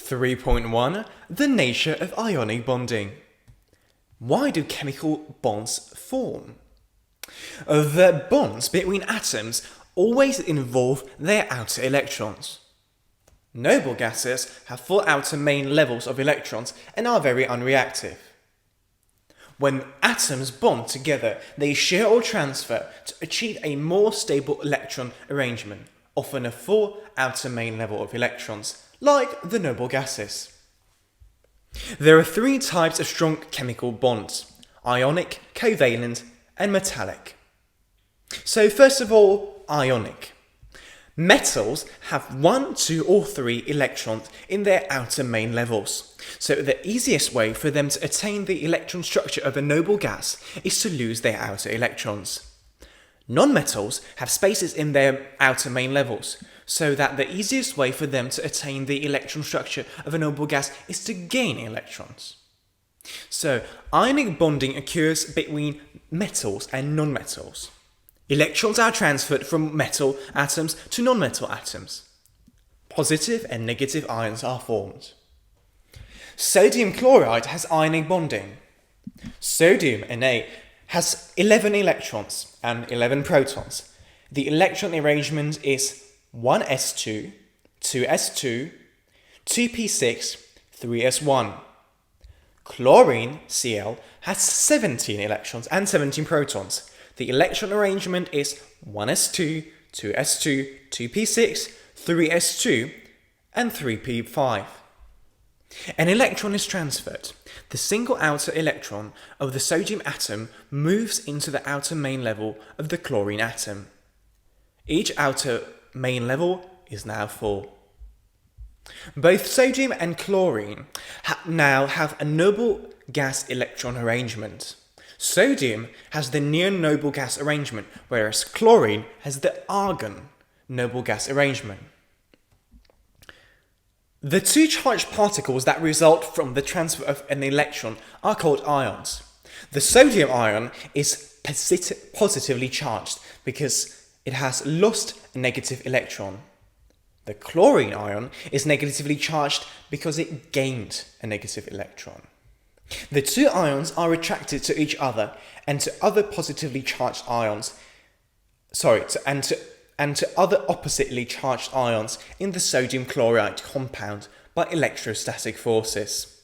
3.1 The nature of ionic bonding. Why do chemical bonds form? The bonds between atoms always involve their outer electrons. Noble gases have full outer main levels of electrons and are very unreactive. When atoms bond together, they share or transfer to achieve a more stable electron arrangement, often a full outer main level of electrons, like the noble gases. There are three types of strong chemical bonds: ionic, covalent, and metallic. So first of all, ionic. Metals have 1, 2, or 3 electrons in their outer main levels, so the easiest way for them to attain the electron structure of a noble gas is to lose their outer electrons. Non-metals have spaces in their outer main levels, so that the easiest way for them to attain the electron structure of a noble gas is to gain electrons. So, ionic bonding occurs between metals and non-metals. Electrons are transferred from metal atoms to non-metal atoms. Positive and negative ions are formed. Sodium chloride has ionic bonding. Sodium Na has 11 electrons and 11 protons. The electron arrangement is 1s2, 2s2, 2p6, 3s1. Chlorine, Cl, has 17 electrons and 17 protons. The electron arrangement is 1s2, 2s2, 2p6, 3s2, and 3p5. An electron is transferred. The single outer electron of the sodium atom moves into the outer main level of the chlorine atom. Each outer main level is now full. Both sodium and chlorine now have a noble gas electron arrangement. Sodium has the near-noble gas arrangement, whereas chlorine has the argon noble gas arrangement. The two charged particles that result from the transfer of an electron are called ions. The sodium ion is positively charged because it has lost a negative electron. The chlorine ion is negatively charged because it gained a negative electron. The two ions are attracted to each other and to other positively charged ions, and to other oppositely charged ions in the sodium chloride compound by electrostatic forces.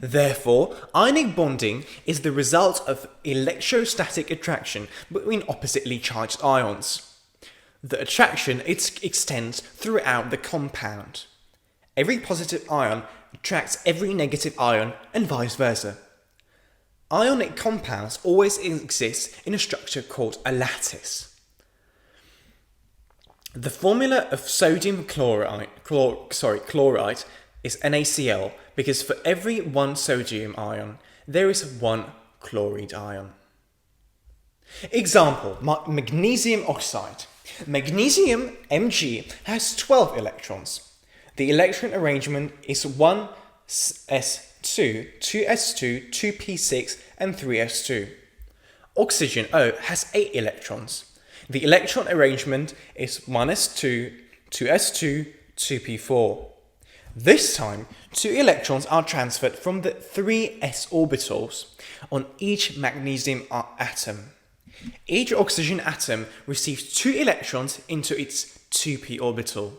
Therefore, ionic bonding is the result of electrostatic attraction between oppositely charged ions. The attraction extends throughout the compound. Every positive ion attracts every negative ion and vice versa. Ionic compounds always exist in a structure called a lattice. The formula of sodium chloride is NaCl because for every one sodium ion, there is one chloride ion. Example, magnesium oxide. Magnesium, Mg, has 12 electrons. The electron arrangement is 1s2, 2s2, 2p6, and 3s2. Oxygen, O, has 8 electrons. The electron arrangement is 1s2, 2s2, 2p4. This time, 2 electrons are transferred from the 3s orbitals on each magnesium atom. Each oxygen atom receives 2 electrons into its 2p orbital.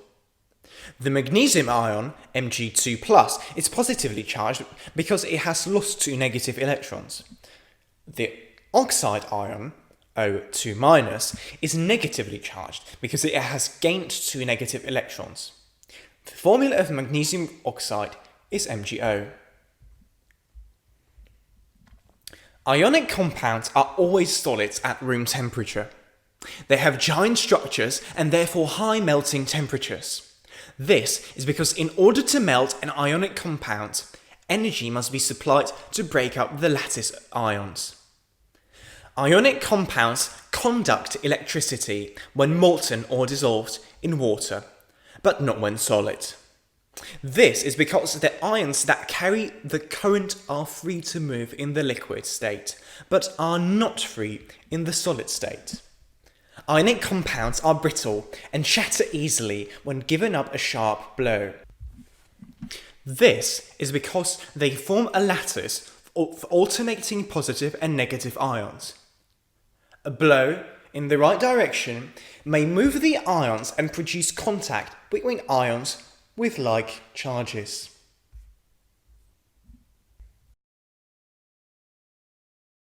The magnesium ion, Mg2+, is positively charged because it has lost 2 negative electrons. The oxide ion, O2-, is negatively charged because it has gained 2 negative electrons. The formula of magnesium oxide is MgO. Ionic compounds are always solids at room temperature. They have giant structures and therefore high melting temperatures. This is because in order to melt an ionic compound, energy must be supplied to break up the lattice ions. Ionic compounds conduct electricity when molten or dissolved in water, but not when solid. This is because the ions that carry the current are free to move in the liquid state, but are not free in the solid state. Ionic compounds are brittle and shatter easily when given up a sharp blow. This is because they form a lattice of alternating positive and negative ions. A blow in the right direction may move the ions and produce contact between ions with like charges.